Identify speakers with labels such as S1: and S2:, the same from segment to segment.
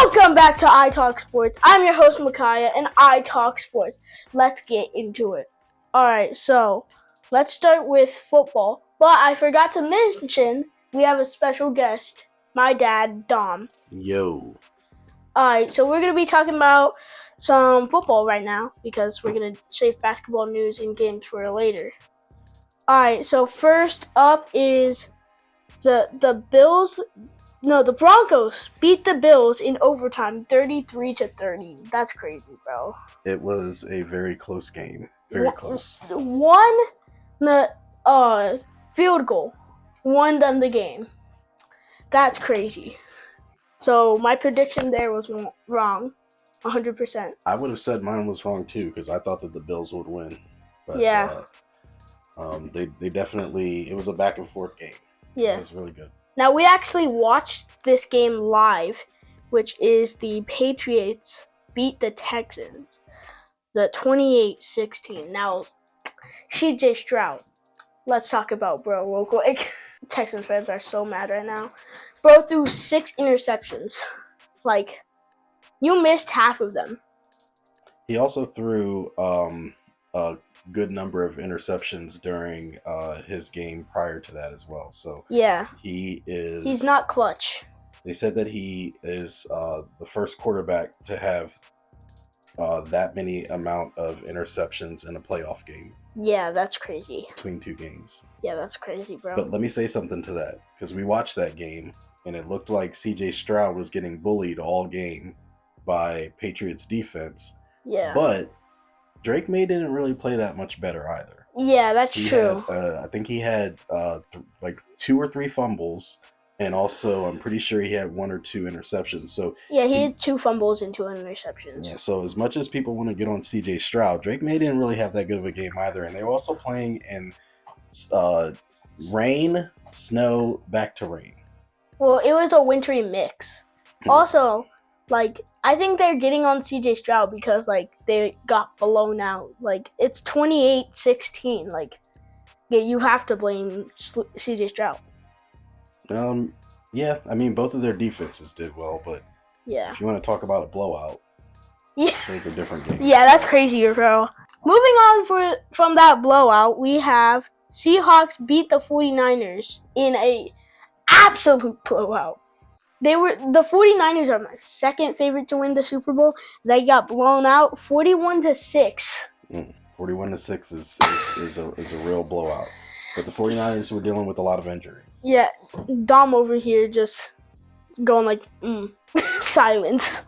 S1: Welcome back to I Talk Sports. I'm your host, Micaiah, and I Talk Sports. Let's get into it. Alright, so let's start with football. But I forgot to mention we have a special guest, my dad, Dom.
S2: Yo.
S1: Alright, so we're going to be talking about some football right now because we're going to save basketball news and games for later. Alright, so first up is the Broncos beat the Bills in overtime 33-30. That's crazy, bro.
S2: It was a very close game. Very close.
S1: One field goal won them the game. That's crazy. So my prediction there was wrong, 100%.
S2: I would have said mine was wrong too because I thought that the Bills would win. But,
S1: yeah.
S2: They definitely, it was a back and forth game.
S1: Yeah.
S2: It was really good.
S1: Now we actually watched this game live, which is the Patriots beat the Texans, the 28-16. Now, CJ Stroud. Let's talk about bro real quick. Texans fans are so mad right now. Bro threw 6 interceptions. Like, you missed half of them.
S2: He also threw a good number of interceptions during his game prior to that as well. So
S1: yeah,
S2: he's
S1: not clutch.
S2: They said that he is the first quarterback to have that many amount of interceptions in a playoff game.
S1: Yeah, that's crazy.
S2: Between 2 games.
S1: Yeah, that's crazy, bro.
S2: But let me say something to that, because we watched that game, and it looked like CJ Stroud was getting bullied all game by Patriots defense.
S1: Yeah.
S2: But Drake May didn't really play that much better either.
S1: Yeah, that's true.
S2: I think he had like 2 or 3 fumbles. And also, I'm pretty sure he had 1 or 2 interceptions. So
S1: yeah, he had 2 fumbles and 2 interceptions.
S2: Yeah, so as much as people want to get on CJ Stroud, Drake May didn't really have that good of a game either. And they were also playing in rain, snow, back to rain.
S1: Well, it was a wintry mix. Also, like, I think they're getting on CJ Stroud because, like, they got blown out. Like, it's 28-16. Like, yeah, you have to blame CJ Stroud.
S2: Yeah, I mean, both of their defenses did well, but
S1: yeah,
S2: if you want to talk about a blowout,
S1: yeah,
S2: it's a different game.
S1: Yeah, that's crazier, bro. Moving on from that blowout, we have Seahawks beat the 49ers in a absolute blowout. The 49ers are my second favorite to win the Super Bowl. They got blown out 41-6.
S2: 41-6 is a real blowout. But the 49ers were dealing with a lot of injuries.
S1: Yeah, Dom over here just going like, silence.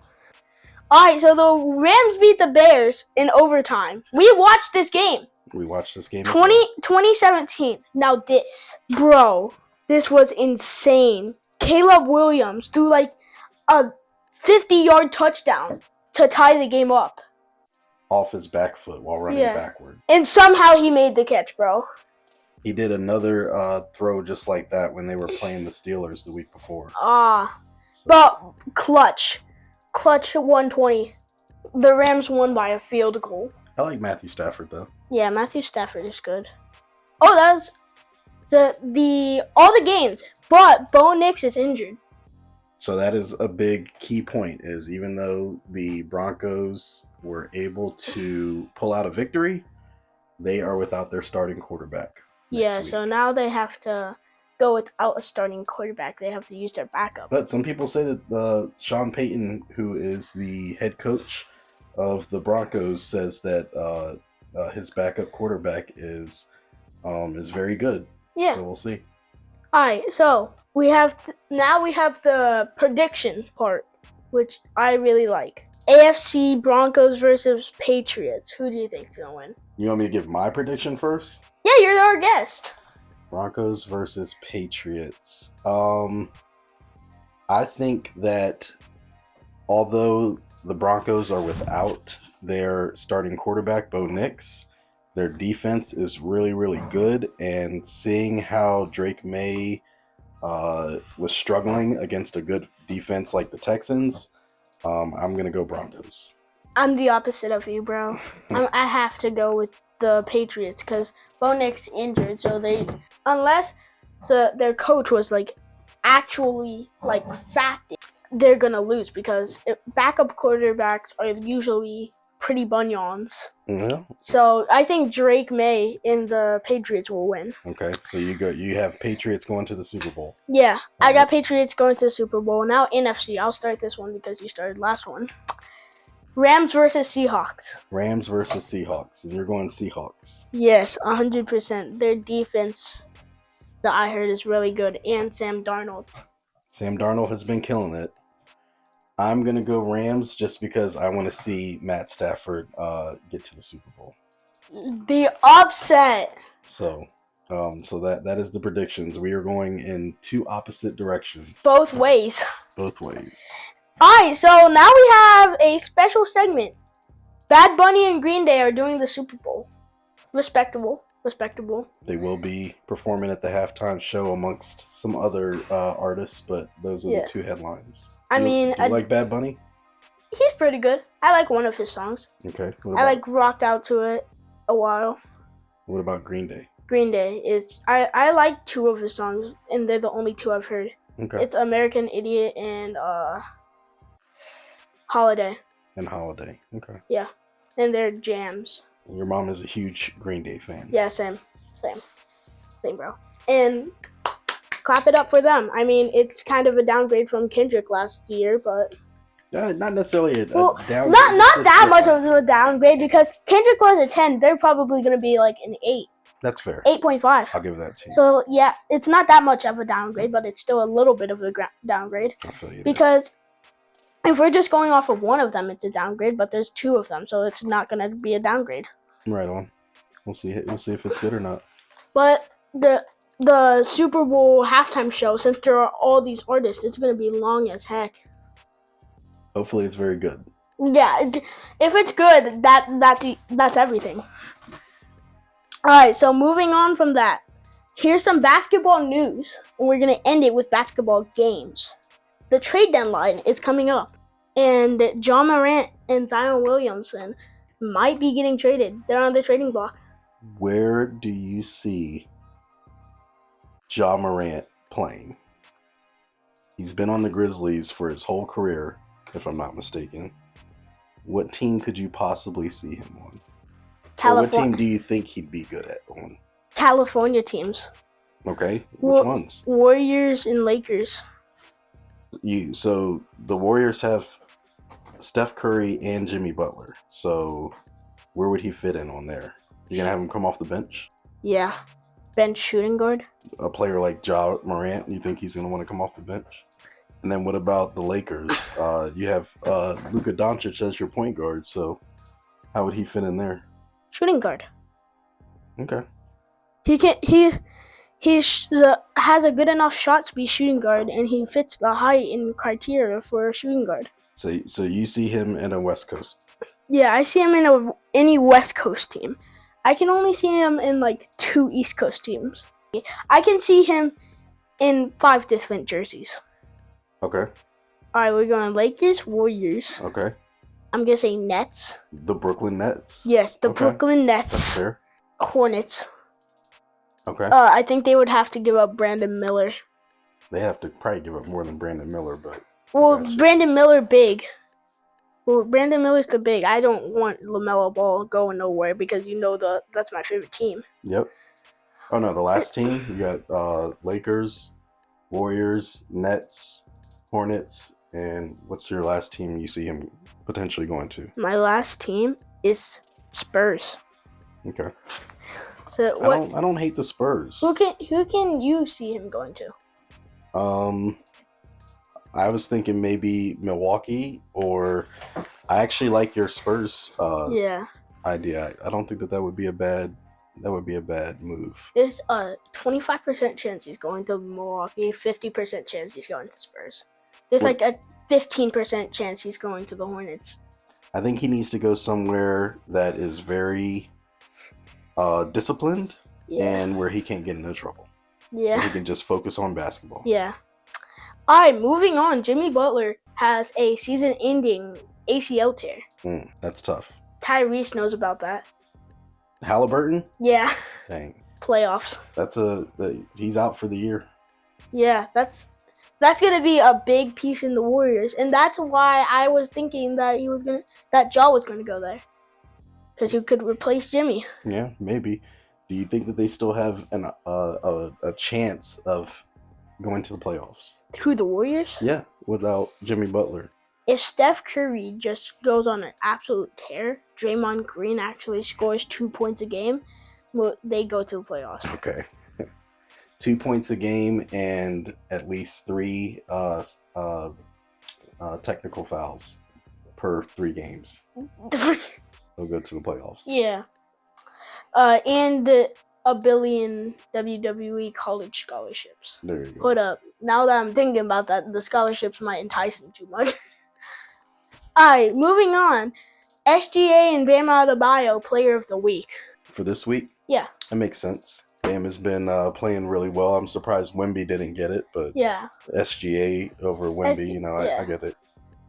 S1: Alright, so the Rams beat the Bears in overtime. We watched this game.
S2: We watched this game
S1: 2017. Now this was insane. Caleb Williams threw like a 50-yard touchdown to tie the game up.
S2: Off his back foot while running backward.
S1: And somehow he made the catch, bro.
S2: He did another throw just like that when they were playing the Steelers the week before.
S1: But clutch 120. The Rams won by a field goal.
S2: I like Matthew Stafford though.
S1: Yeah, Matthew Stafford is good. Oh, that's all the games, but Bo Nix is injured.
S2: So that is a big key point, is even though the Broncos were able to pull out a victory, they are without their starting quarterback.
S1: Yeah, so now they have to go without a starting quarterback. They have to use their backup.
S2: But some people say that Sean Payton, who is the head coach of the Broncos, says that his backup quarterback is very good.
S1: Yeah.
S2: So we'll see.
S1: All right, so we have the prediction part, which I really like. AFC Broncos versus Patriots. Who do you think's gonna win?
S2: You want me to give my prediction first?
S1: Yeah, you're our guest.
S2: Broncos versus Patriots. I think that although the Broncos are without their starting quarterback, Bo Nix, their defense is really, really good. And seeing how Drake May was struggling against a good defense like the Texans, I'm going to go Broncos.
S1: I'm the opposite of you, bro. I have to go with the Patriots because Bo Nix injured, so unless their coach was like actually like fasting, they're gonna lose because backup quarterbacks are usually pretty bunions.
S2: Yeah.
S1: So I think Drake May and the Patriots will win.
S2: Okay. So you have Patriots going to the Super Bowl.
S1: Yeah, I
S2: Alright.
S1: got Patriots going to the Super Bowl. Now NFC. I'll start this one because you started last one. Rams versus Seahawks.
S2: Rams versus Seahawks, and you're going Seahawks.
S1: Yes, 100%. Their defense, that I heard, is really good, and Sam Darnold.
S2: Sam Darnold has been killing it. I'm gonna go Rams just because I want to see Matt Stafford get to the Super Bowl.
S1: The upset.
S2: So that is the predictions. We are going in two opposite directions.
S1: Both ways.
S2: Both ways.
S1: Alright, so now we have a special segment. Bad Bunny and Green Day are doing the Super Bowl. Respectable.
S2: They will be performing at the halftime show amongst some other artists, but those are
S1: Yeah.
S2: the two headlines.
S1: I mean,
S2: do you like Bad Bunny?
S1: he's pretty good. I like one of his songs.
S2: Okay.
S1: I rocked out to it a while.
S2: What about Green Day?
S1: Green Day is I like two of his songs, and they're the only two I've heard.
S2: Okay.
S1: It's American Idiot and Holiday.
S2: And Holiday. Okay.
S1: Yeah, and they're jams.
S2: Your mom is a huge Green Day fan.
S1: Yeah, same, bro. And clap it up for them. I mean, it's kind of a downgrade from Kendrick last year, but
S2: Not necessarily a downgrade.
S1: Not that much of a downgrade because Kendrick was a 10. They're probably gonna be like an 8.
S2: That's fair.
S1: 8.5.
S2: I'll give that to you.
S1: So yeah, it's not that much of a downgrade, but it's still a little bit of a downgrade.
S2: I feel you there.
S1: Because if we're just going off of one of them, it's a downgrade. But there's two of them, so it's not gonna be a downgrade.
S2: Right on. We'll see if it's good or not.
S1: But the Super Bowl halftime show, since there are all these artists, it's gonna be long as heck.
S2: Hopefully, it's very good.
S1: Yeah, if it's good, that's everything. All right, so moving on from that, here's some basketball news, and we're gonna end it with basketball games. The trade deadline is coming up, and Ja Morant and Zion Williamson might be getting traded. They're on the trading block.
S2: Where do you see Ja Morant playing? He's been on the Grizzlies for his whole career, if I'm not mistaken. What team could you possibly see him on? Or what team do you think he'd be good at on?
S1: California teams.
S2: Okay, which ones?
S1: Warriors and Lakers.
S2: So the Warriors have Steph Curry and Jimmy Butler. So where would he fit in on there? You gonna have him come off the bench?
S1: Yeah, bench shooting guard.
S2: A player like Ja Morant, you think he's gonna want to come off the bench? And then what about the Lakers? You have Luka Doncic as your point guard. So how would he fit in there?
S1: Shooting guard.
S2: Okay.
S1: He has a good enough shot to be shooting guard, and he fits the height and criteria for a shooting guard.
S2: So you see him in a West Coast?
S1: Yeah, I see him in any West Coast team. I can only see him in like 2 East Coast teams. I can see him in 5 different jerseys.
S2: Okay.
S1: All right, we're going Lakers, Warriors.
S2: Okay.
S1: I'm gonna say Nets.
S2: The Brooklyn Nets.
S1: Yes, the
S2: Okay.
S1: Brooklyn Nets.
S2: That's fair.
S1: Hornets.
S2: Okay.
S1: I think they would have to give up Brandon Miller.
S2: They have to probably give up more than Brandon Miller, but
S1: Well,
S2: gotcha.
S1: Brandon Miller big. Well, Brandon Miller's the big. I don't want LaMelo Ball going nowhere because that's my favorite team.
S2: Yep. Oh no, the last team you got Lakers, Warriors, Nets, Hornets, and what's your last team you see him potentially going to?
S1: My last team is Spurs.
S2: Okay.
S1: So what?
S2: I don't hate the Spurs.
S1: Who can you see him going to?
S2: I was thinking maybe Milwaukee, or I actually like your Spurs
S1: Yeah.
S2: idea. I don't think that would be a bad move.
S1: There's a 25% chance he's going to Milwaukee, 50% chance he's going to Spurs. There's like a 15% chance he's going to the Hornets.
S2: I think he needs to go somewhere that is very disciplined and where he can't get into trouble.
S1: Yeah.
S2: Where he can just focus on basketball.
S1: Yeah. Alright, moving on. Jimmy Butler has a season-ending ACL tear.
S2: That's tough.
S1: Tyrese knows about that.
S2: Halliburton?
S1: Yeah.
S2: Dang.
S1: Playoffs.
S2: He's out for the year.
S1: Yeah, That's gonna be a big piece in the Warriors, and that's why I was thinking that Ja was gonna go there, because he could replace Jimmy.
S2: Yeah, maybe. Do you think that they still have a chance of going to the playoffs?
S1: Who, the Warriors?
S2: Yeah, without Jimmy Butler.
S1: If Steph Curry just goes on an absolute tear, Draymond Green actually scores 2 points a game, well, they go to the playoffs.
S2: Okay. 2 points a game and at least 3 technical fouls per 3 games. They'll go to the playoffs.
S1: Yeah. And a billion WWE college scholarships.
S2: There you go.
S1: Hold up. Now that I'm thinking about that, the scholarships might entice me too much. Alright, moving on. SGA and Bam Adebayo, Player of the Week.
S2: For this week?
S1: Yeah.
S2: That makes sense. Bam has been playing really well. I'm surprised Wemby didn't get it, but
S1: yeah,
S2: SGA over Wemby, I get it.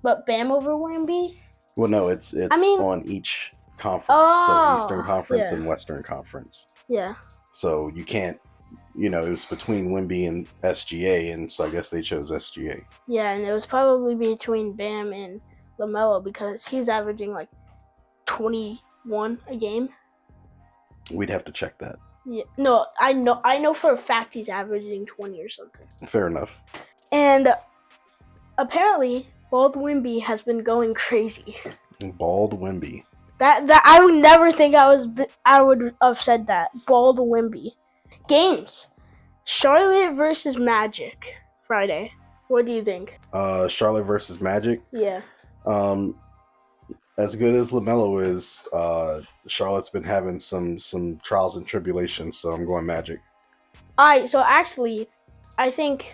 S1: But Bam over Wemby?
S2: Well, no, it's on each conference. So Eastern Conference and Western Conference.
S1: Yeah.
S2: So you can't, it was between Wemby and SGA, and so I guess they chose SGA.
S1: Yeah, and it was probably between Bam and LaMelo because he's averaging like 21 a game.
S2: We'd have to check that.
S1: Yeah, no, I know for a fact he's averaging 20 or something.
S2: Fair enough.
S1: And apparently, Bald Wemby has been going crazy.
S2: Bald Wemby.
S1: That I would never think I would have said that. Bald Wemby. Games. Charlotte versus Magic Friday. What do you think?
S2: Charlotte versus Magic.
S1: Yeah.
S2: As good as LaMelo is, Charlotte's been having some trials and tribulations, so I'm going Magic.
S1: Alright, so actually, I think,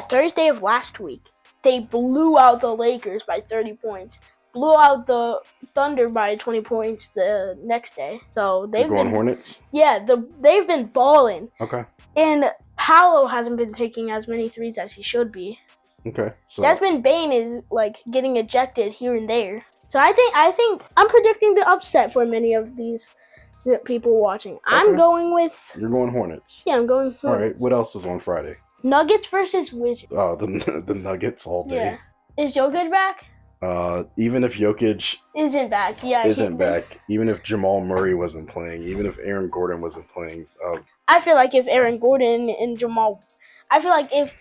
S1: Thursday of last week, they blew out the Lakers by 30 points. Blew out the Thunder by 20 points the next day. So they've
S2: going
S1: been
S2: Hornets?
S1: Yeah, they've been balling.
S2: Okay.
S1: And Paolo hasn't been taking as many threes as he should be.
S2: Okay. So
S1: Desmond Bane is like getting ejected here and there. So I think I'm predicting the upset for many of these people watching. Okay. I'm going with.
S2: You're going Hornets.
S1: Yeah, I'm going Hornets.
S2: All right. What else is on Friday?
S1: Nuggets versus Wizards.
S2: Oh, the Nuggets all day.
S1: Yeah. Is Jokic back?
S2: Even if Jokic
S1: isn't back,
S2: even if Jamal Murray wasn't playing, even if Aaron Gordon wasn't playing,
S1: I feel like if Aaron Gordon and Jamal, if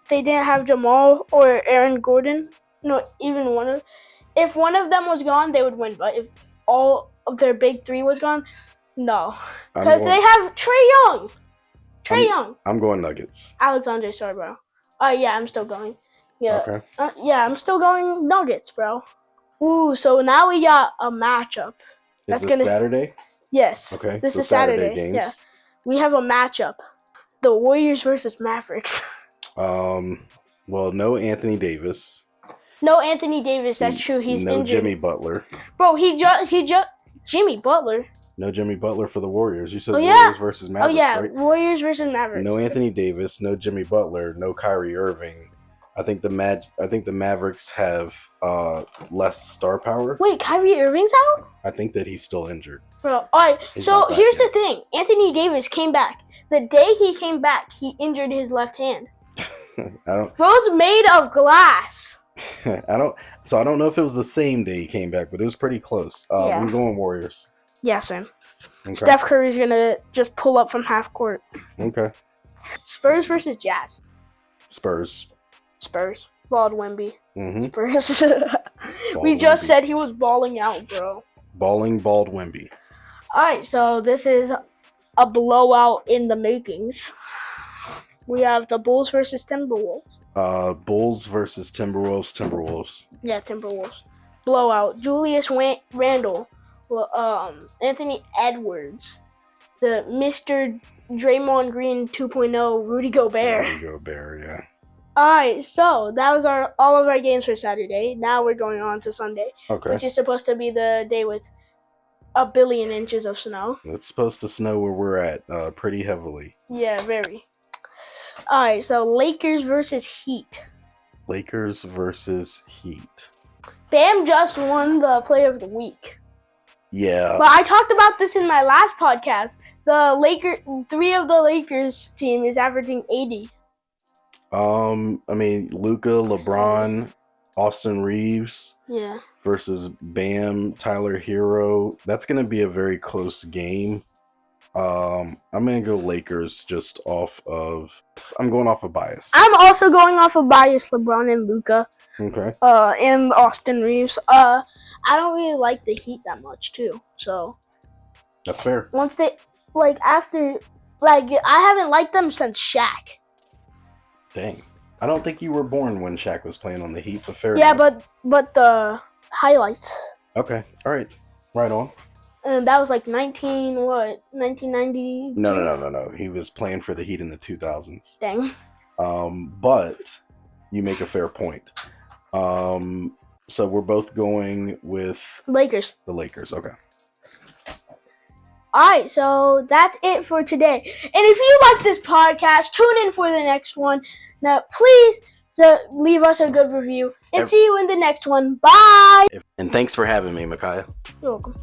S1: they didn't have Jamal or Aaron Gordon, if one of them was gone, they would win. But if all of their big three was gone, no, because they have Trae Young.
S2: I'm going Nuggets.
S1: Alexander, sorry, bro. Yeah, I'm still going. Yeah.
S2: Okay.
S1: I'm still going Nuggets, bro. Ooh, so now we got a matchup.
S2: Is this Saturday?
S1: Yes.
S2: Okay.
S1: This is Saturday games. Yeah. We have a matchup. The Warriors versus Mavericks.
S2: Well, no Anthony Davis.
S1: No Anthony Davis. That's true. He's injured.
S2: No Jimmy Butler.
S1: Bro, Jimmy Butler.
S2: No Jimmy Butler for the Warriors. You said Warriors versus Mavericks, right?
S1: Warriors versus Mavericks.
S2: No Anthony Davis. No Jimmy Butler. No Kyrie Irving. I think the Mavericks have less star power.
S1: Wait, Kyrie Irving's out?
S2: I think that he's still injured.
S1: Bro, alright. So here's the thing: Anthony Davis came back. The day he came back, he injured his left hand. Bro's made of glass.
S2: I don't know if it was the same day he came back, but it was pretty close. I'm going Warriors.
S1: Yeah, same. Okay. Steph Curry's gonna just pull up from half court.
S2: Okay.
S1: Spurs versus Jazz.
S2: Spurs.
S1: Bald Wemby.
S2: Mm-hmm.
S1: Spurs. We just said he was balling out, bro.
S2: Bald Wemby.
S1: Alright, so this is a blowout in the makings. We have the Bulls versus Timberwolves.
S2: Bulls versus Timberwolves.
S1: Yeah, Timberwolves. Blowout. Julius Randle. Anthony Edwards. The Mr. Draymond Green 2.0, Rudy Gobert.
S2: Yeah.
S1: Alright, so that was all of our games for Saturday. Now we're going on to Sunday.
S2: Okay.
S1: Which is supposed to be the day with a billion inches of snow.
S2: It's supposed to snow where we're at pretty heavily.
S1: Yeah, very. Alright, so Lakers versus Heat. Bam just won the Player of the Week.
S2: Yeah.
S1: But I talked about this in my last podcast. Three of the Lakers team is averaging 80.
S2: I mean, Luca, LeBron, Austin Reeves
S1: Yeah.
S2: versus Bam, Tyler Hero. That's going to be a very close game. I'm going to go Lakers just off of. I'm going off of bias.
S1: I'm also going off of bias, LeBron and Luca.
S2: Okay.
S1: And Austin Reeves. I don't really like the Heat that much too. So
S2: That's fair.
S1: once they after I haven't liked them since Shaq.
S2: Dang. I don't think you were born when Shaq was playing on the Heat, but fair
S1: Yeah,
S2: enough.
S1: but the highlights.
S2: Okay. All right. Right on.
S1: And that was like 1990.
S2: No. He was playing for the Heat in the 2000s.
S1: Dang.
S2: But you make a fair point. So we're both going with
S1: Lakers.
S2: the Lakers. Okay.
S1: Alright, so that's it for today. And if you like this podcast, tune in for the next one. Now, please leave us a good review. And see you in the next one. Bye!
S2: And thanks for having me, Micaiah.
S1: You're welcome.